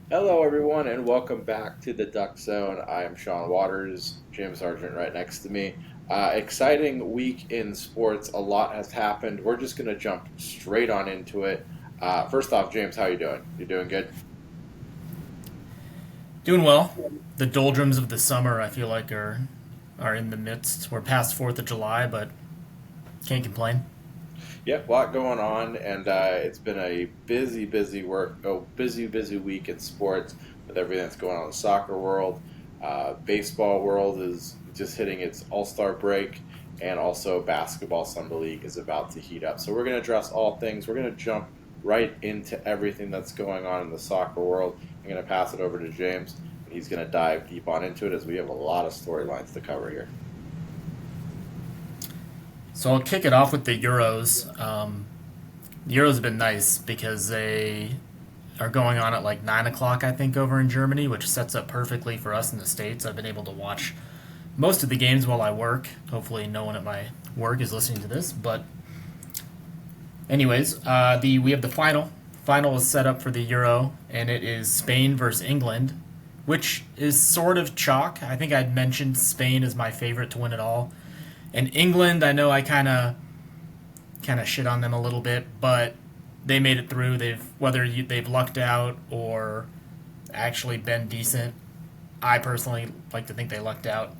Hello, everyone, and welcome back to the Duck Zone. I am Sean Waters, James Sargent right next to me. Exciting week in sports. A lot has happened. We're just going to jump straight on into it. First off, James, how you doing? You doing good? Doing well. The doldrums of the summer, I feel like, are in the midst. We're past Fourth of July, but can't complain. Yeah, a lot going on, and it's been a busy week in sports with everything that's going on in the soccer world. Baseball world is just hitting its All Star break, and also basketball Summer League is about to heat up. So we're going to address all things. We're going to jump right into everything that's going on in the soccer world. I'm going to pass it over to James, and he's going to dive deep on into it as we have a lot of storylines to cover here. So I'll kick it off with the Euros. The Euros have been nice because they are going on at like 9 o'clock, I think, over in Germany, which sets up perfectly for us in the States. I've been able to watch most of the games while I work. Hopefully, no one at my work is listening to this. But, anyways, the we have the final. Final is set up for the Euro, and it is Spain versus England, which is sort of chalk. I think I'd mentioned Spain is my favorite to win it all. And England, I know I kind of shit on them a little bit, but they made it through. They've lucked out or actually been decent. I personally like to think they lucked out.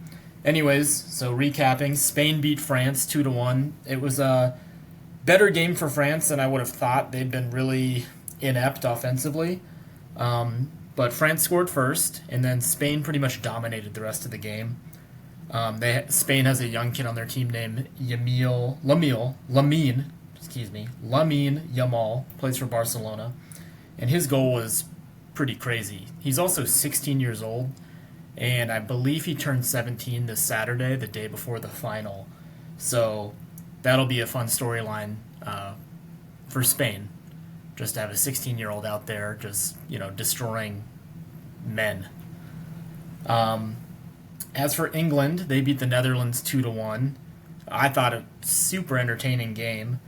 Anyways, so recapping, Spain beat France 2-1. It was a better game for France than I would have thought. They've been really inept offensively. But France scored first, and then Spain pretty much dominated the rest of the game. Spain has a young kid on their team named Lamine Yamal, plays for Barcelona, and his goal was pretty crazy. He's also 16 years old, and I believe he turned 17 this Saturday, the day before the final. So that'll be a fun storyline for Spain, just to have a 16-year-old out there just destroying men. As for England, they beat the Netherlands 2-1. I thought a super entertaining game,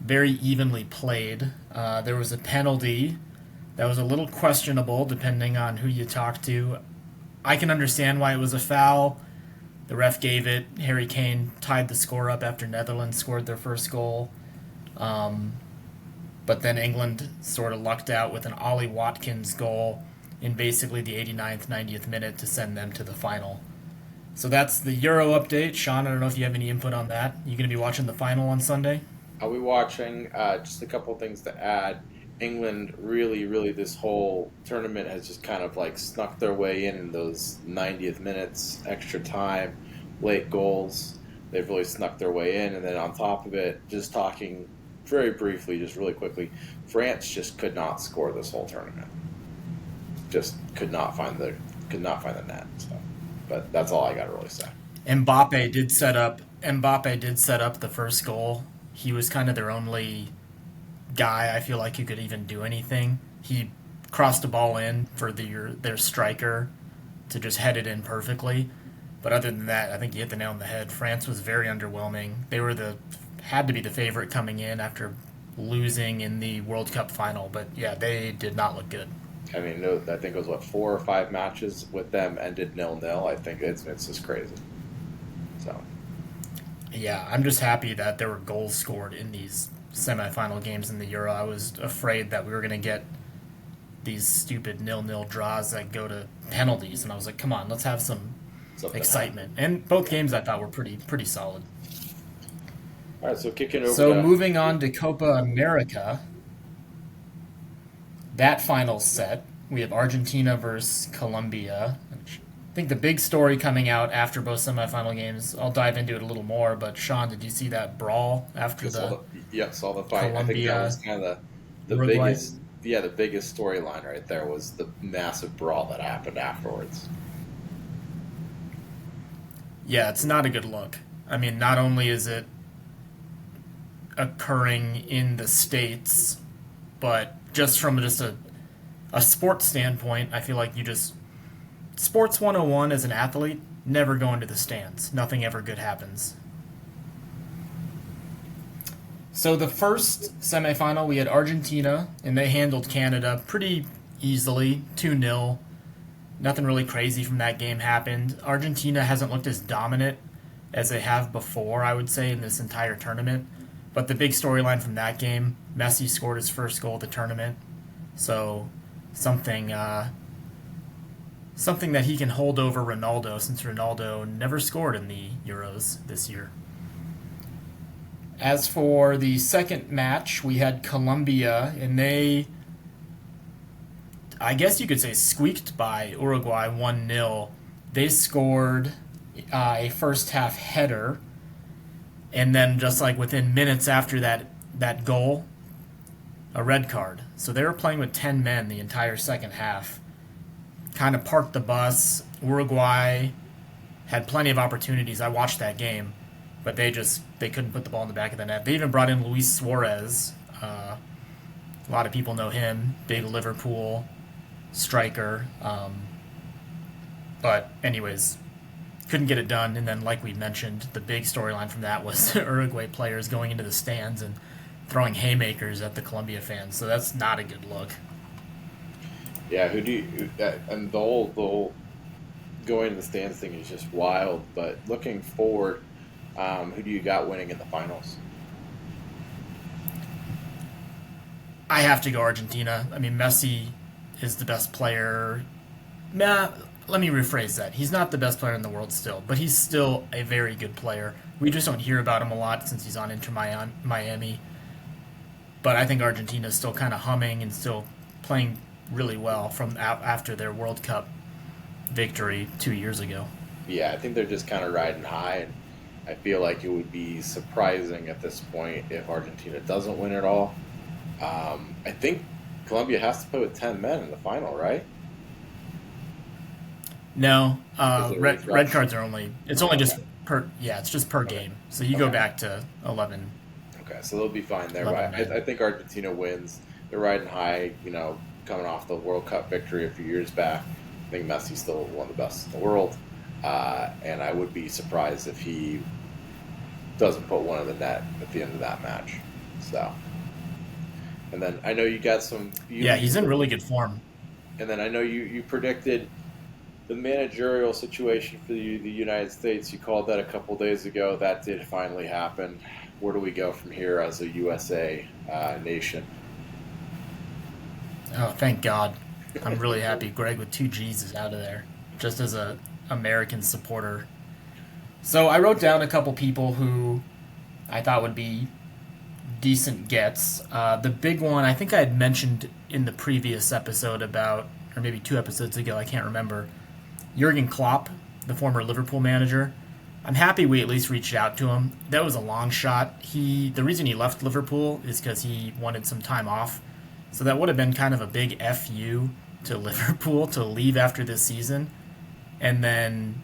very evenly played. There was a penalty that was a little questionable depending on who you talk to. I can understand why it was a foul. The ref gave it. Harry Kane tied the score up after Netherlands scored their first goal. But then England sort of lucked out with an Ollie Watkins goal in basically the 89th, 90th minute to send them to the final. So that's the Euro update. Sean, I don't know if you have any input on that. You going to be watching the final on Sunday? I'll be watching. Just a couple of things to add. England really this whole tournament has just kind of like snuck their way in those 90th minutes, extra time, late goals. They've really snuck their way in, and then on top of it, just talking very briefly, just really quickly, France just could not score this whole tournament. Just could not find the net. So, but that's all I got to really say. Mbappe did set up the first goal. He was kind of their only guy I feel like who could even do anything. He crossed the ball in for their striker to just head it in perfectly. But other than that, I think you hit the nail on the head. France was very underwhelming. They were the had to be the favorite coming in after losing in the World Cup final. But yeah, they did not look good. I mean, no, I think it was what 4 or 5 matches with them ended 0-0. I think it's just crazy. So Yeah, I'm just happy that there were goals scored in these semifinal games in the Euro. I was afraid that we were going to get these stupid nil-nil draws that go to penalties, and I was like, come on, let's have some something happened. excitement. And both games I thought were pretty solid. All right, so kicking over So to moving on to Copa America, that final set we have Argentina versus Colombia. I think the big story coming out after both semifinal games. I'll dive into it a little more. But Sean, did you see that brawl after just all the the yeah, saw the fight. I think that was Colombia kind of the Uruguay? biggest the biggest storyline right there was the massive brawl that happened afterwards. Yeah, it's not a good look. I mean, not only is it occurring in the states, but just from a sports standpoint, I feel like you just sports 101 as an athlete, never go into the stands. Nothing ever good happens. So the first semifinal, we had Argentina, and they handled Canada pretty easily, 2-0. Nothing really crazy from that game happened. Argentina hasn't looked as dominant as they have before, I would say, in this entire tournament. But the big storyline from that game, Messi scored his first goal of the tournament. So something something that he can hold over Ronaldo, since Ronaldo never scored in the Euros this year. As for the second match, we had Colombia, and they, I guess you could say, squeaked by Uruguay 1-0. They scored a first half header, and then just like within minutes after that goal, a red card. So they were playing with 10 men the entire second half. Kind of parked the bus. Uruguay had plenty of opportunities. I watched that game, but they couldn't put the ball in the back of the net. They even brought in Luis Suarez. A lot of people know him, big Liverpool striker. But anyways, couldn't get it done. And then, like we mentioned, the big storyline from that was the Uruguay players going into the stands and throwing haymakers at the Colombia fans. So that's not a good look. Yeah, and the whole going to the stands thing is just wild. But looking forward, who do you got winning in the finals? I have to go Argentina. I mean, Messi is the best player. Nah, let me rephrase that. He's not the best player in the world still, but he's still a very good player. We just don't hear about him a lot since he's on Inter Miami. But I think Argentina is still kind of humming and still playing really well from after their World Cup victory 2 years ago. Yeah, I think they're just kind of riding high, and I feel like it would be surprising at this point if Argentina doesn't win it all. I think Colombia has to play with 10 men in the final, right? No, red cards are only. It's only just per. Yeah, it's just per game. So you go back to 11. Okay, so they'll be fine there. But I think Argentina wins. They're riding high, coming off the World Cup victory a few years back. I think Messi's still one of the best in the world. And I would be surprised if he doesn't put one in the net at the end of that match. So, and then I know you got some. He's in really good form. And then I know you predicted the managerial situation for the United States. You called that a couple days ago. That did finally happen. Where do we go from here as a USA nation? Oh, thank God. I'm really happy Greg with 2 G's is out of there, just as a American supporter. So I wrote down a couple people who I thought would be decent gets. The big one, I think I had mentioned in the previous episode about, or maybe 2 episodes ago, I can't remember, Jurgen Klopp, the former Liverpool manager. I'm happy we at least reached out to him. That was a long shot. The reason he left Liverpool is because he wanted some time off. So that would have been kind of a big FU to Liverpool to leave after this season and then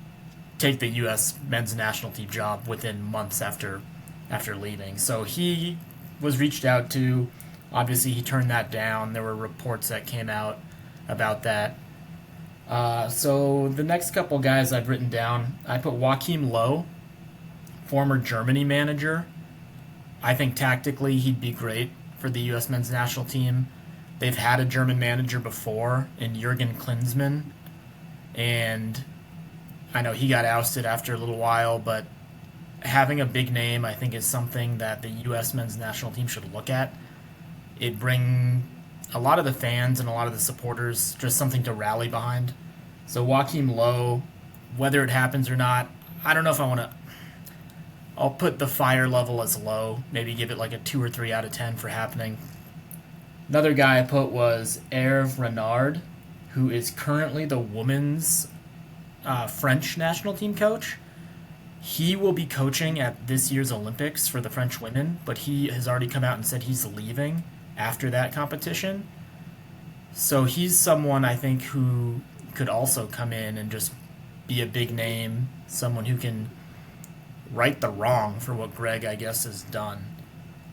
take the U.S. men's national team job within months after leaving. So he was reached out to. Obviously, he turned that down. There were reports that came out about that. So the next couple guys I've written down, I put Joachim Low, former Germany manager. I think tactically he'd be great for the U.S. men's national team. They've had a German manager before in Jurgen Klinsmann, and I know he got ousted after a little while, but having a big name, I think, is something that the U.S. men's national team should look at. It'd bring a lot of the fans and a lot of the supporters just something to rally behind. So Joachim Low, whether it happens or not, I don't know if I want to. I'll put the fire level as low, maybe give it like a 2 or 3 out of 10 for happening. Another guy I put was Hervé Renard, who is currently the women's French national team coach. He will be coaching at this year's Olympics for the French women, but he has already come out and said he's leaving after that competition. So he's someone I think who could also come in and just be a big name, someone who can right the wrong for what Greg, I guess, has done.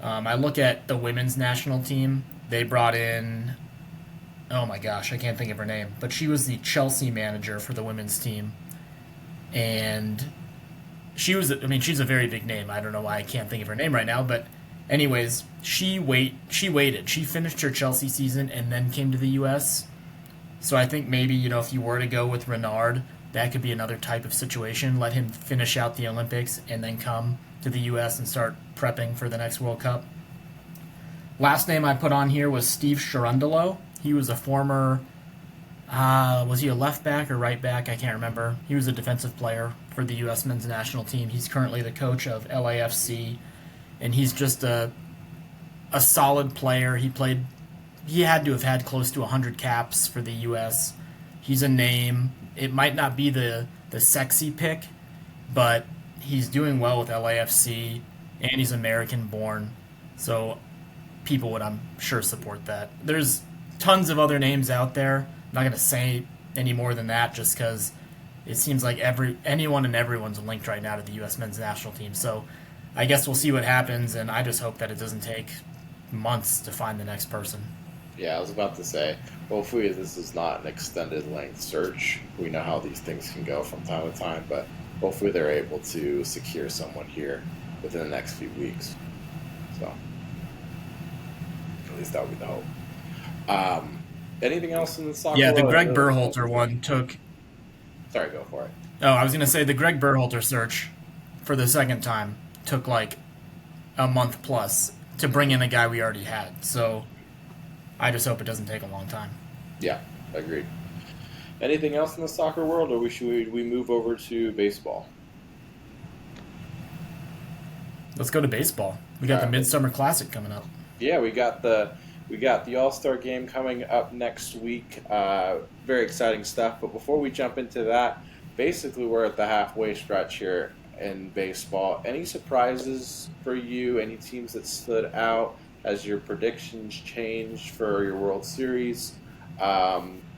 I look at the women's national team. They brought in, oh my gosh, I can't think of her name, but she was the Chelsea manager for the women's team. And she's a very big name. I don't know why I can't think of her name right now, but anyways, she waited. She finished her Chelsea season and then came to the U.S. So I think maybe, if you were to go with Renard, that could be another type of situation. Let him finish out the Olympics and then come to the U.S. and start prepping for the next World Cup. Last name I put on here was Steve Cherundolo. He was a former, was he a left back or right back? I can't remember. He was a defensive player for the U.S. men's national team. He's currently the coach of LAFC, and he's just a solid player. He had to have had close to 100 caps for the U.S. He's a name. It might not be the sexy pick, but he's doing well with LAFC, and he's American born. So people would, I'm sure, support that. There's tons of other names out there. I'm not going to say any more than that just because it seems like anyone and everyone's linked right now to the U.S. men's national team. So I guess we'll see what happens, and I just hope that it doesn't take months to find the next person. Yeah, I was about to say, hopefully this is not an extended length search. We know how these things can go from time to time, but hopefully they're able to secure someone here within the next few weeks. So, at least that would be the hope. Anything else in the soccer Yeah, the world? Greg Berhalter one took. Sorry, go for it. Oh, I was going to say the Greg Berhalter search for the second time took like a month plus to bring in a guy we already had. So I just hope it doesn't take a long time. Yeah, agreed. Anything else in the soccer world, or we move over to baseball? Let's go to baseball. We got the Midsummer Classic coming up. Yeah, we got the All Star Game coming up next week. Very exciting stuff. But before we jump into that, basically we're at the halfway stretch here in baseball. Any surprises for you? Any teams that stood out as your predictions changed for your World Series?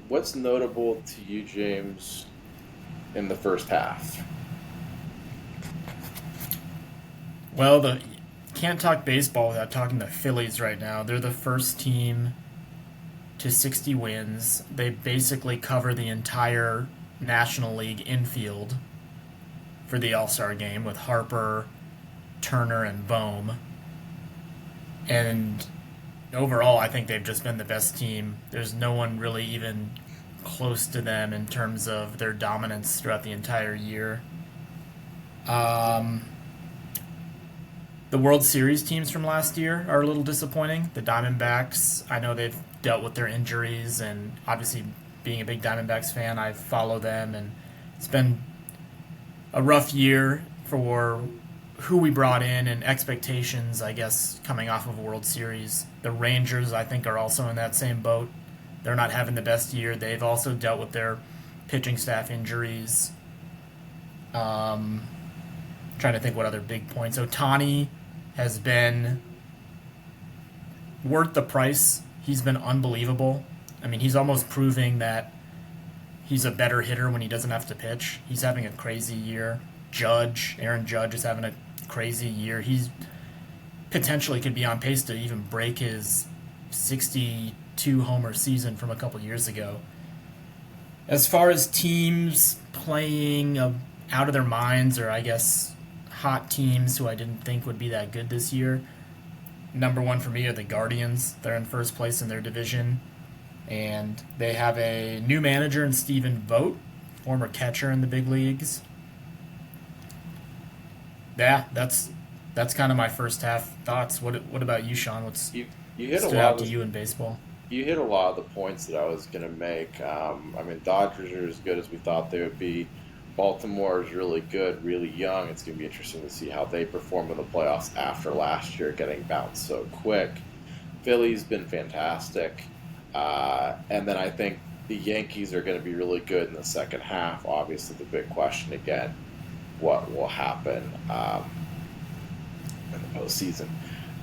What's notable to you, James, in the first half? Well, the can't talk baseball without talking the Phillies right now. They're the first team to 60 wins. They basically cover the entire National League infield for the All Star game with Harper, Turner, and Bohm. And overall, I think they've just been the best team. There's no one really even close to them in terms of their dominance throughout the entire year. Um, the World Series teams from last year are a little disappointing. The Diamondbacks, I know they've dealt with their injuries, and obviously, being a big Diamondbacks fan, I follow them, and it's been a rough year for who we brought in and expectations, I guess, coming off of a World Series. The Rangers, I think, are also in that same boat. They're not having the best year. They've also dealt with their pitching staff injuries. Trying to think what other big points. Otani has been worth the price. He's been unbelievable. I mean, he's almost proving that he's a better hitter when he doesn't have to pitch. He's having a crazy year. Aaron Judge is having a crazy year. He's potentially could be on pace to even break his 62 homer season from a couple years ago. As far as teams playing out of their minds, or I guess hot teams who I didn't think would be that good this year, number one for me are the Guardians. They're in first place in their division, and they have a new manager in Stephen Vogt, former catcher in the big leagues. Yeah, that's kind of my first half thoughts. What about you, Sean? What's You hit a stood lot out to of you in baseball? you hit a lot of the points that I was going to make. I mean, Dodgers are as good as we thought they would be. Baltimore is really good, really young. It's going to be interesting to see how they perform in the playoffs after last year getting bounced so quick. Philly's been fantastic. And then I think the Yankees are going to be really good in the second half. Obviously, the big question again, what will happen in the postseason?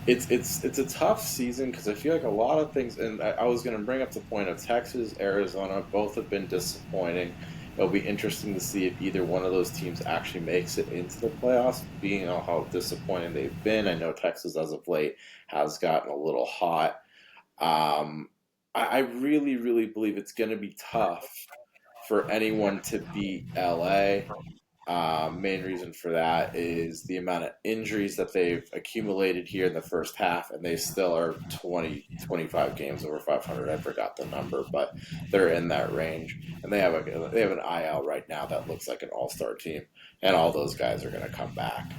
It's a tough season because I feel like a lot of things, and I was going to bring up the point of Texas, Arizona, both have been disappointing. It'll be interesting to see if either one of those teams actually makes it into the playoffs, being how disappointing they've been. I know Texas, as of late, has gotten a little hot. I really, really believe it's going to be tough for anyone to beat LA. Main reason for that is the amount of injuries that they've accumulated here in the first half, and they still are 20, 25 games over 500. I forgot the number, but they're in that range, and they have an IL right now that looks like an all-star team, and all those guys are going to come back.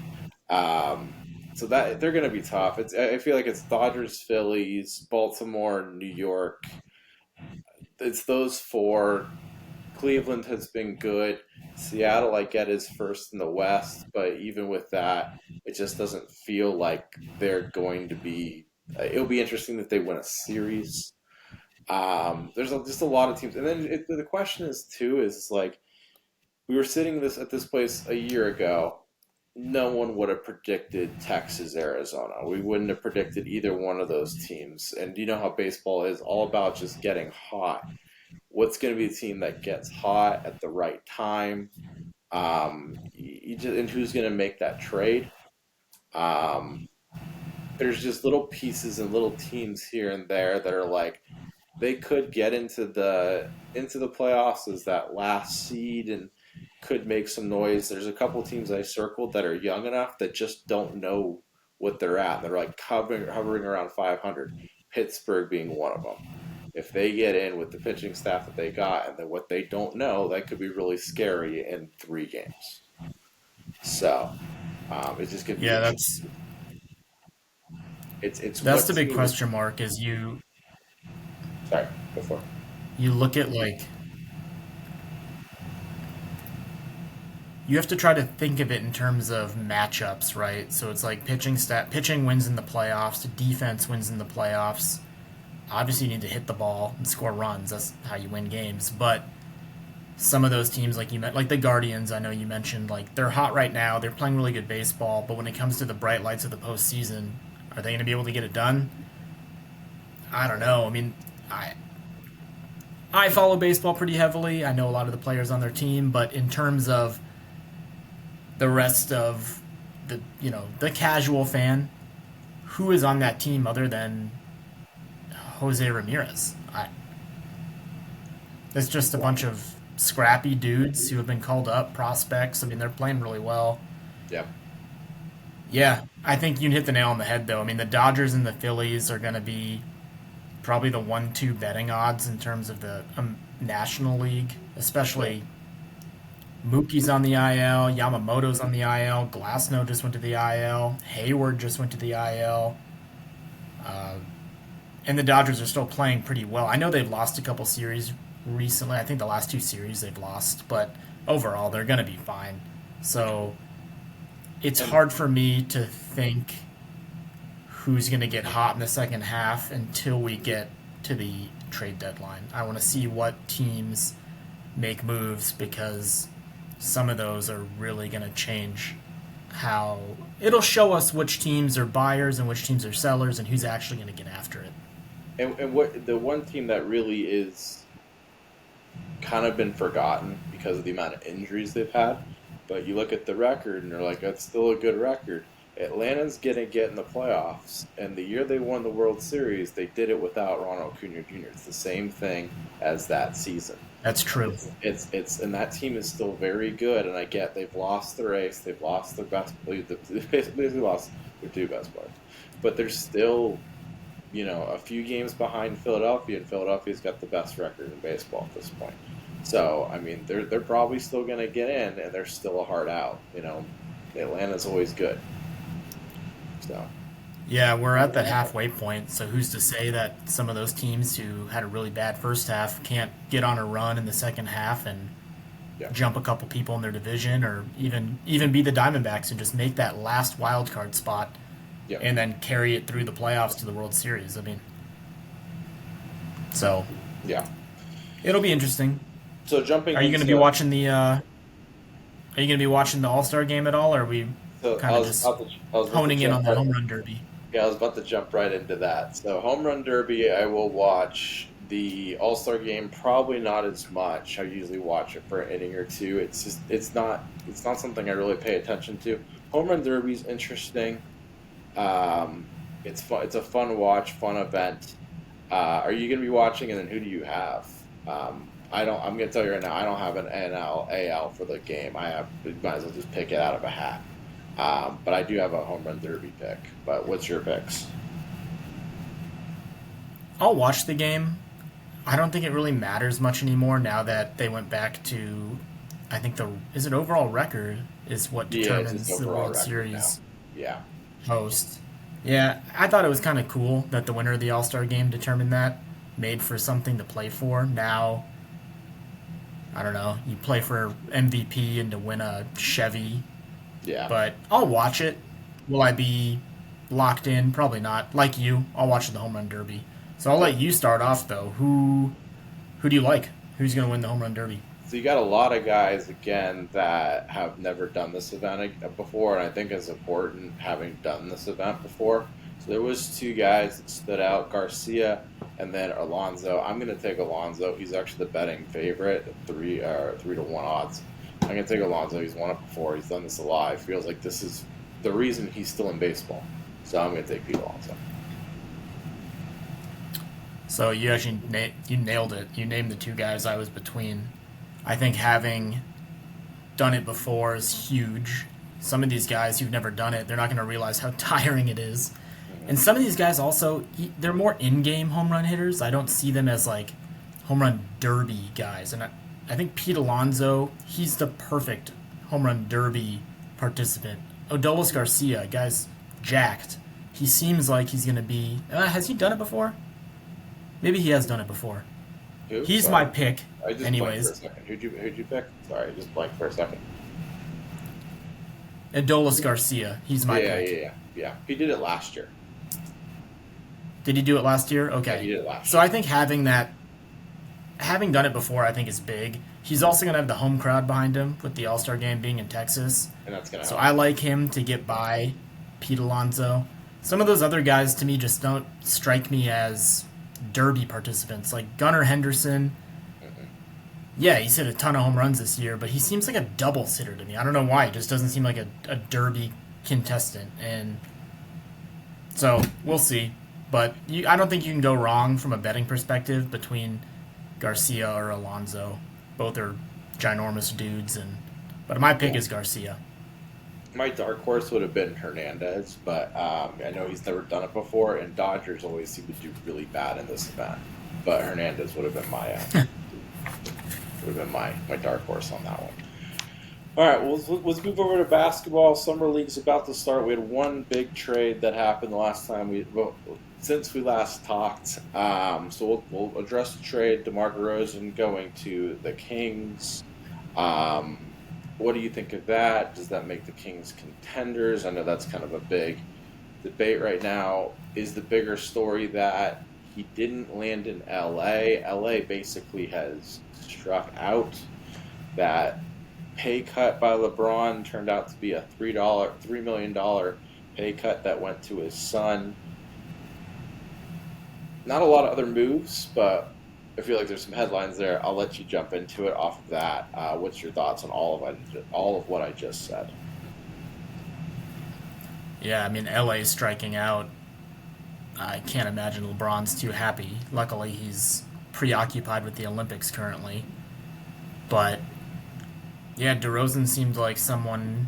Um, so that they're going to be tough. I feel like it's Dodgers, Phillies, Baltimore, New York. It's those four. Cleveland has been good. Seattle, I get, is first in the West, but even with that, it just doesn't feel like they're going to be. It'll be interesting if they win a series. Just a lot of teams, and then the question is too is like we were sitting at this place a year ago. No one would have predicted Texas, Arizona. We wouldn't have predicted either one of those teams. And you know how baseball is all about just getting hot. What's going to be the team that gets hot at the right time? And who's going to make that trade? Um, there's just little pieces and little teams here and there that are like they could get into the playoffs as that last seed and could make some noise. There's a couple teams I circled that are young enough that just don't know what they're at. They're like hovering around 500. Pittsburgh being one of them. If they get in with the pitching staff that they got and then what they don't know, that could be really scary in 3 games. So it just could be Yeah, interesting. It's that's what the big team is. question mark. Is Sorry, before. you look at like you have to try to think of it in terms of matchups, right? So it's like pitching wins in the playoffs, defense wins in the playoffs. Obviously, you need to hit the ball and score runs. That's how you win games. But some of those teams, like you meant, like the Guardians, I know you mentioned, like they're hot right now. They're playing really good baseball. But when it comes to the bright lights of the postseason, are they going to be able to get it done? I don't know. I mean, I follow baseball pretty heavily. I know a lot of the players on their team, but in terms of the rest of the casual fan, who is on that team other than Jose Ramirez? It's just a bunch of scrappy dudes who have been called up, prospects. I mean, they're playing really well. Yeah. Yeah, I think you hit the nail on the head, though. I mean, the Dodgers and the Phillies are going to be probably the 1-2 betting odds in terms of the National League, Yeah. especially Mookie's on the IL, Yamamoto's on the IL, Glasnow just went to the IL, Hayward just went to the IL, and the Dodgers are still playing pretty well. I know they've lost a couple series recently. I think the last 2 series they've lost, but overall they're going to be fine. So it's And hard for me to think who's going to get hot in the second half until we get to the trade deadline. I want to see what teams make moves because some of those are really going to change how it'll show us which teams are buyers and which teams are sellers and who's actually going to get after it. and what the one team that really is kind of been forgotten because of the amount of injuries they've had. But you look at the record and they're like, that's still a good record. Atlanta's going to get in the playoffs, and the year they won the World Series, they did it without Ronald Acuna Jr. It's the same thing as that season. That's true. And that team is still very good. And I get they've lost their ace, they've lost their best, they basically lost their 2 best players, but they're still a few games behind Philadelphia, and Philadelphia's got the best record in baseball at this point. So I mean, they're probably still going to get in, and they're still a hard out. Atlanta's always good. So Yeah, we're at that halfway point, so who's to say that some of those teams who had a really bad first half can't get on a run in the second half and yeah, jump a couple people in their division or even be the Diamondbacks and just make that last wild card spot yeah, and then carry it through the playoffs to the World Series. I mean, so yeah. it'll be interesting. So jumping Are you going to be into watching the Are you going to be watching the All Star game at all, or are we so kind of just I was about to honing in jump on the right. home run derby? Yeah, I was about to jump right into that. So home run derby, I will watch. The All Star game, probably not as much. I usually watch it for an inning or two. It's not something I really pay attention to. Home run derby is interesting. It's fun. It's a fun watch, fun event. Are you going to be watching? And then who do you have? I don't. I'm gonna tell you right now. I don't have an NL AL for the game. I have. You might as well just pick it out of a hat. But I do have a home run derby pick. But what's your picks? I'll watch the game. I don't think it really matters much anymore now that they went back to. I think the is it overall record is what Yeah, it's determines just the overall World record now. Series Yeah. host. Yeah, I thought it was kind of cool that the winner of the All Star game determined that, made for something to play for. Now, I don't know, you play for MVP and to win a Chevy, Yeah. but I'll watch it. Will I be locked in? Probably not. Like you, I'll watch the home run derby. So I'll let you start off though. Who do you like? Who's going to win the home run derby? So you got a lot of guys again that have never done this event before, and I think it's important having done this event before. So there was two guys that stood out, Garcia and then Alonso. I'm going to take Alonso. He's actually the betting favorite, 3 to 1 odds. I'm going to take Alonso. He's won it before. He's done this a lot. It feels like this is the reason he's still in baseball. So I'm going to take Pete Alonso. So you actually you nailed it. You named the two guys I was between. I think having done it before is huge. Some of these guys who've never done it, they're not going to realize how tiring it is. And some of these guys also, they're more in-game home run hitters. I don't see them as like home run derby guys. And I think Pete Alonso, he's the perfect home run derby participant. Odolis Garcia, guy's jacked. He seems like he's going to be. Has he done it before? Maybe he has done it before. Who? He's Sorry. my pick. I just blanked for a Anyways, second. Who'd you pick? Sorry, I just blanked for a second. Adolis Garcia, he's my Yeah, pick. yeah, yeah, yeah. He did it last year. Did he do it last year? Yeah, Okay. he did it last So year. I think having done it before, I think is big. He's also going to have the home crowd behind him with the All Star game being in Texas. And that's going to So help. I like him to get by Pete Alonso. Some of those other guys to me just don't strike me as derby participants. Like Gunnar Henderson, yeah, he's hit a ton of home runs this year, but he seems like a double sitter to me. I don't know why. He just doesn't seem like a derby contestant. And so we'll see. But I don't think you can go wrong from a betting perspective between Garcia or Alonso. Both are ginormous dudes, but my pick is Garcia. My dark horse would have been Hernandez, but I know he's never done it before, and Dodgers always seem to do really bad in this event. But Hernandez would have been my dark horse on that one. All right, well, let's move over to basketball. Summer League's about to start. We had one big trade that happened the last time since we last talked. So we'll address the trade. DeMar DeRozan going to the Kings. What do you think of that? Does that make the Kings contenders? I know that's kind of a big debate right now. Is the bigger story that he didn't land in LA? LA basically has struck out. That pay cut by LeBron turned out to be a $3 million pay cut that went to his son. Not a lot of other moves, but I feel like there's some headlines there. I'll let you jump into it off of that. What's your thoughts on all of what I just said? Yeah, I mean, LA is striking out. I can't imagine LeBron's too happy. Luckily, he's preoccupied with the Olympics currently. But, yeah, DeRozan seemed like someone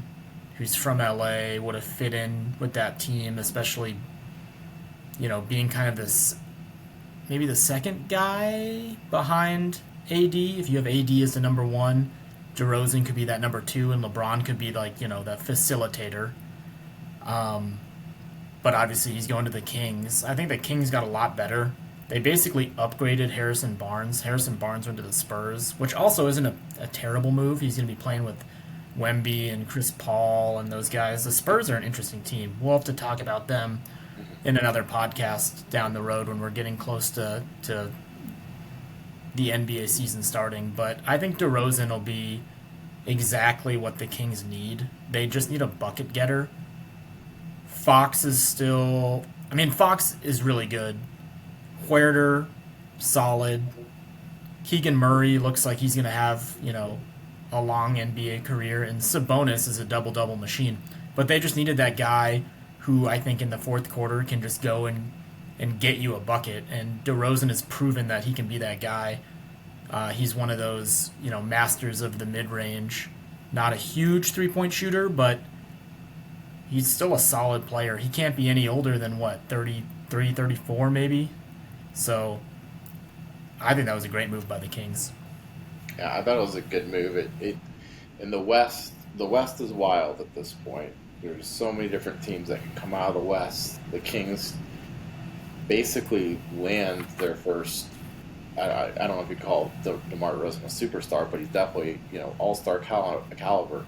who's from LA, would have fit in with that team, especially, being kind of this, maybe the second guy behind AD. If you have AD as the number one, DeRozan could be that number two, and LeBron could be like, that facilitator. But obviously he's going to the Kings. I think the Kings got a lot better. They basically upgraded Harrison Barnes. Harrison Barnes went to the Spurs, which also isn't a terrible move. He's going to be playing with Wemby and Chris Paul and those guys. The Spurs are an interesting team. We'll have to talk about them in another podcast down the road when we're getting close to the NBA season starting. But I think DeRozan will be exactly what the Kings need. They just need a bucket getter. Fox is really good. Huerter, solid. Keegan Murray looks like he's going to have, a long NBA career. And Sabonis is a double-double machine. But they just needed that guy who I think in the fourth quarter can just go and get you a bucket. And DeRozan has proven that he can be that guy. He's one of those, masters of the mid range. Not a huge 3 point shooter, but he's still a solid player. He can't be any older than what, 33, 34 maybe? So I think that was a great move by the Kings. Yeah, I thought it was a good move. It in the West is wild at this point. There's so many different teams that can come out of the West. The Kings basically land their first. I don't know if you call DeMar DeRozan a superstar, but he's definitely All Star caliber.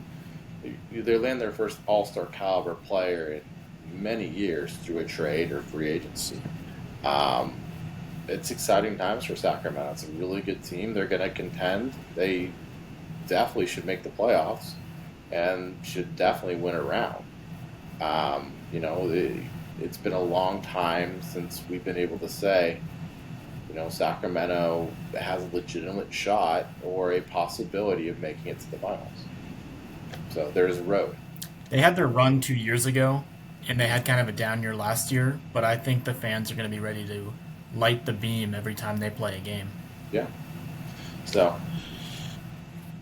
They land their first All Star caliber player in many years through a trade or free agency. Um, it's exciting times for Sacramento. It's a really good team. They're going to contend. They definitely should make the playoffs and should definitely win a round. It's been a long time since we've been able to say, Sacramento has a legitimate shot or a possibility of making it to the finals. So there's a road. They had their run 2 years ago, and they had kind of a down year last year, but I think the fans are going to be ready to light the beam every time they play a game. Yeah. So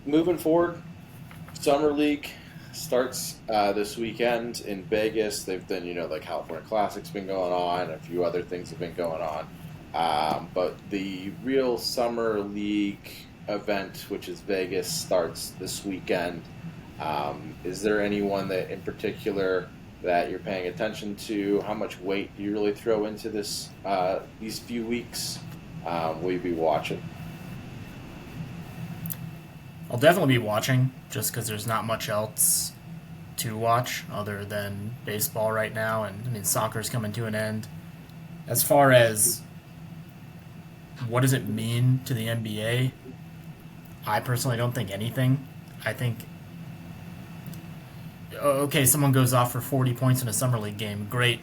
moving forward, Summer League starts this weekend in Vegas. They've been, the California Classic's been going on, a few other things have been going on. But the real Summer League event, which is Vegas, starts this weekend. Is there anyone that in particular that you're paying attention to? How much weight do you really throw into these few weeks? Will you be watching? I'll definitely be watching just because there's not much else to watch other than baseball right now, and I mean soccer's coming to an end. As far as what does it mean to the NBA, I personally don't think anything. I think okay, someone goes off for 40 points in a summer league game, great.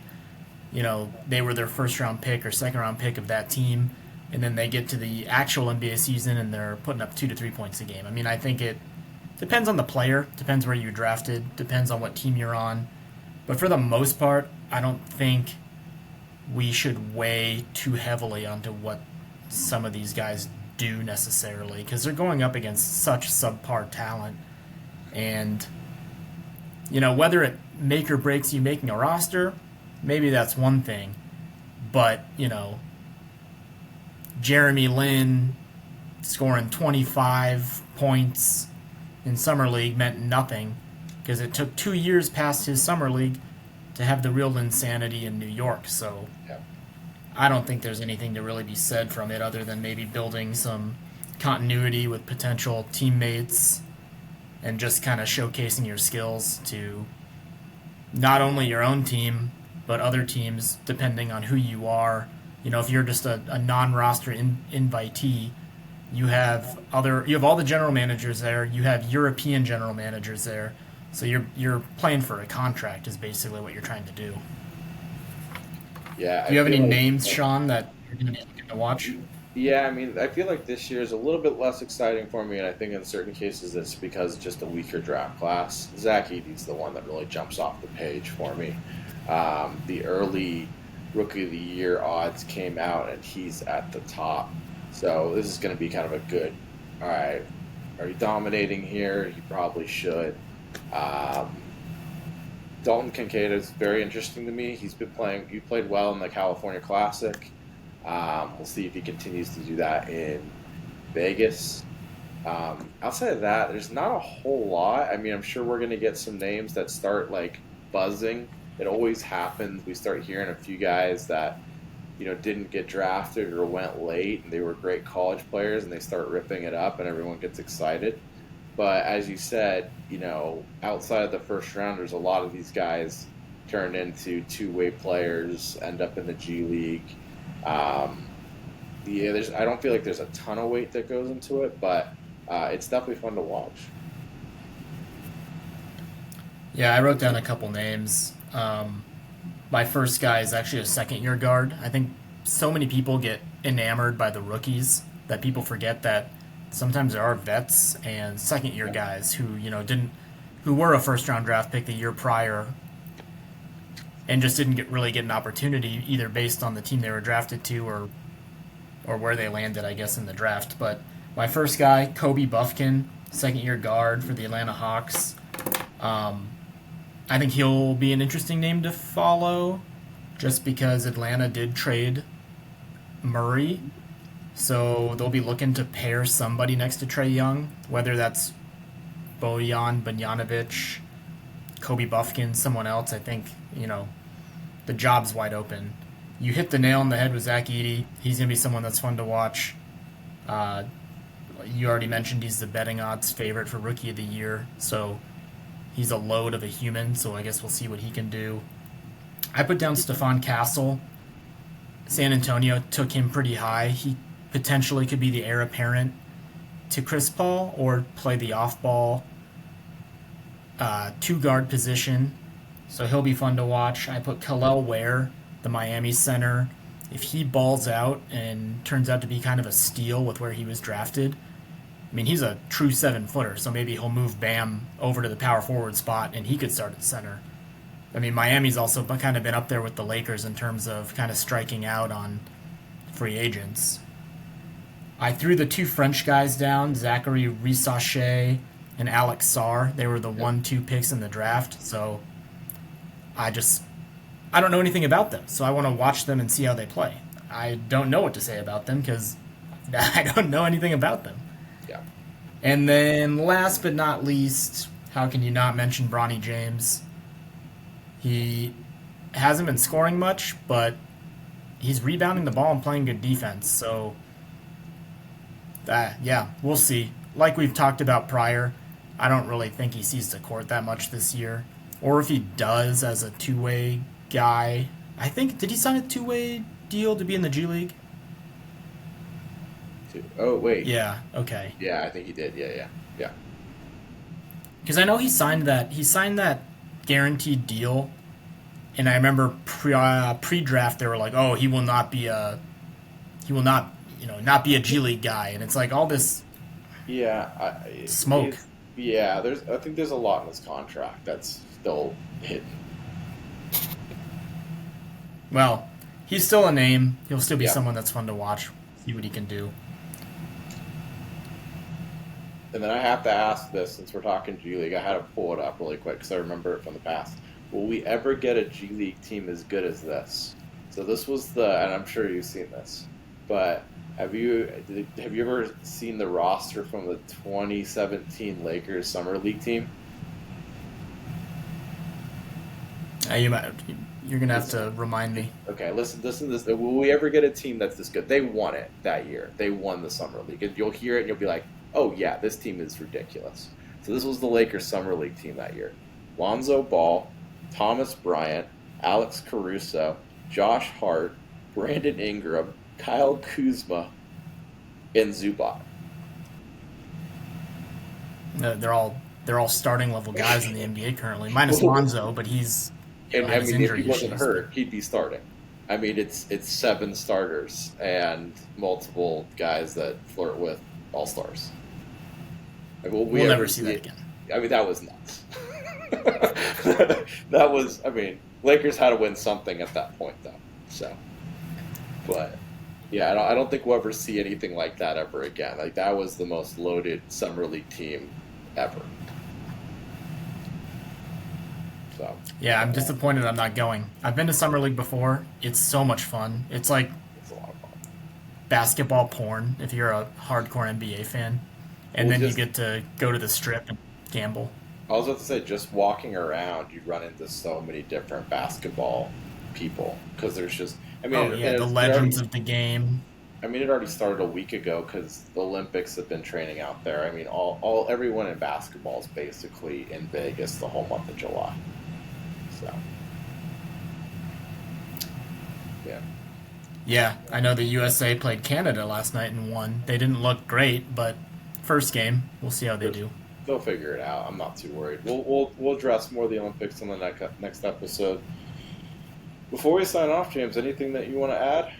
They were their first round pick or second round pick of that team, and then they get to the actual NBA season and they're putting up 2 to 3 points a game. I mean, I think it depends on the player, depends where you're drafted, depends on what team you're on. But for the most part, I don't think we should weigh too heavily onto what some of these guys do necessarily, because they're going up against such subpar talent. And, whether it make or breaks you making a roster, maybe that's one thing. But, Jeremy Lin scoring 25 points in Summer League meant nothing because it took 2 years past his Summer League to have the real insanity in New York. So Yeah. I don't think there's anything to really be said from it other than maybe building some continuity with potential teammates and just kind of showcasing your skills to not only your own team, but other teams, depending on who you are. If you're just a non-roster invitee, you have all the general managers there. You have European general managers there, so you're playing for a contract is basically what you're trying to do. Yeah. Do you have any names, Sean, that you're going to be looking to watch? Yeah, I mean, I feel like this year is a little bit less exciting for me, and I think in certain cases it's because it's just a weaker draft class. Zach Edey's the one that really jumps off the page for me. The early Rookie of the Year odds came out, and he's at the top. So this is going to be kind of a good, all right, are you dominating here? You probably should. Dalton Kincaid is very interesting to me. He played well in the California Classic. We'll see if he continues to do that in Vegas. Outside of that, there's not a whole lot. I mean, I'm sure we're going to get some names that start buzzing. It always happens. We start hearing a few guys that didn't get drafted or went late, and they were great college players, and they start ripping it up, and everyone gets excited. But as you said, outside of the first round, there's a lot of these guys turn into two-way players, end up in the G League. I don't feel like there's a ton of weight that goes into it, but it's definitely fun to watch. Yeah, I wrote down a couple names. My first guy is actually a second-year guard. I think so many people get enamored by the rookies that people forget that sometimes there are vets and second-year guys who who were a first-round draft pick the year prior and just didn't really get an opportunity either based on the team they were drafted to or where they landed, I guess, in the draft. But My first guy, Kobe Buffkin, second-year guard for the Atlanta Hawks. I think he'll be an interesting name to follow, just because Atlanta did trade Murray, so they'll be looking to pair somebody next to Trae Young, whether that's Bojan Bogdanovic, Kobe Buffkin, someone else. I think the job's wide open. You hit the nail on the head with Zach Edey. He's gonna be someone that's fun to watch. Uh, you already mentioned he's the betting odds favorite for Rookie of the Year, so he's a load of a human. So I guess we'll see what he can do. I put down Stephon Castle. San Antonio took him pretty high. He potentially could be the heir apparent to Chris Paul or play the off-ball two-guard position. So he'll be fun to watch. I put Kel'el Ware, the Miami center. If he balls out and turns out to be kind of a steal with where he was drafted, I mean, he's a true 7-footer, so maybe he'll move Bam over to the power forward spot and he could start at center. I mean, Miami's also kind of been up there with the Lakers in terms of kind of striking out on free agents. I threw the two French guys down, Zachary Rissache and Alex Sarr. They were the 1-2 picks in the draft, so I don't know anything about them, so I want to watch them and see how they play. I don't know what to say about them because I don't know anything about them. Yeah. And then last but not least, how can you not mention Bronny James? He hasn't been scoring much, but he's rebounding the ball and playing good defense. So, we'll see. Like we've talked about prior, I don't really think he sees the court that much this year. Or if he does as a two-way guy. I think, did he sign a two-way deal to be in the G League? Oh, wait. Yeah, okay. Yeah, I think he did. Yeah. Because I know he signed that guaranteed deal, and I remember pre-draft they were like, "Oh, he will not be a G League guy," and it's like all this smoke. I think there's a lot in this contract that's still hidden. Well, he's still a name. He'll still be Yeah. someone that's fun to watch. See what he can do. And then I have to ask this, since we're talking G League, I had to pull it up really quick because I remember it from the past. Will we ever get a G League team as good as this? So this was and I'm sure you've seen this, but have you ever seen the roster from the 2017 Lakers Summer League team? You're gonna have to remind me. Okay, listen to this. Will we ever get a team that's this good? They won it that year. They won the Summer League. And you'll hear it and you'll be like, oh yeah, this team is ridiculous. So this was the Lakers Summer League team that year. Lonzo Ball, Thomas Bryant, Alex Caruso, Josh Hart, Brandon Ingram, Kyle Kuzma, and Zubac. They're all starting level guys in the NBA currently, minus Lonzo, but he's And I has mean, if injury he wasn't issues. hurt, he'd be starting. I mean, it's 7 starters and multiple guys that flirt with all stars. Like, will we We'll ever never see that again. I mean, that was nuts. That was. I mean, Lakers had to win something at that point, though. So, but yeah, I don't think we'll ever see anything like that ever again. Like that was the most loaded summer league team ever. So Yeah, I'm disappointed I'm not going. I've been to Summer League before. It's so much fun. It's like it's a lot of fun. basketball porn if you're a hardcore NBA fan. And Well, then just- you get to go to the strip and gamble. I was about to say, just walking around, you run into so many different basketball people because there's just. I mean, Oh yeah, the legends of the game. I mean, it already started a week ago because the Olympics have been training out there. I mean, everyone in basketball is basically in Vegas the whole month of July. So, yeah. Yeah, I know the USA played Canada last night and won. They didn't look great, but first game, we'll see how they do. They'll figure it out. I'm not too worried. We'll address more of the Olympics in the next episode. Before we sign off, James, anything that you want to add?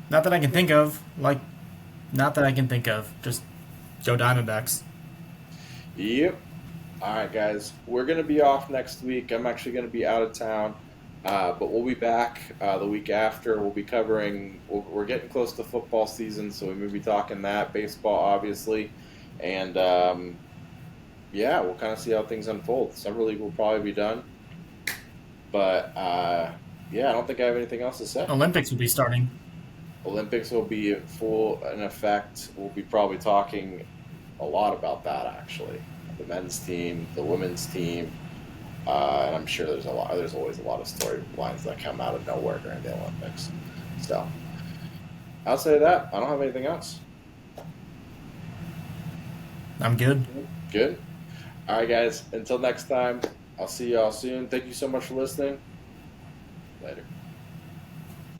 Not that I can think of. Not that I can think of. Just go Diamondbacks. Yep. All right, guys. We're going to be off next week. I'm actually going to be out of town. But we'll be back the week after. We'll be covering. We're getting close to football season, so we may be talking that baseball, obviously, and yeah, we'll kind of see how things unfold. Summer league will probably be done, but yeah, I don't think I have anything else to say. Olympics will be starting. Olympics will be full in effect. We'll be probably talking a lot about that actually. The men's team, the women's team, and I'm sure there's a lot. There's always a lot of storylines that come out of nowhere during the Olympics. So outside of that, I don't have anything else. I'm good. Good. All right, guys. Until next time, I'll see y'all soon. Thank you so much for listening. Later.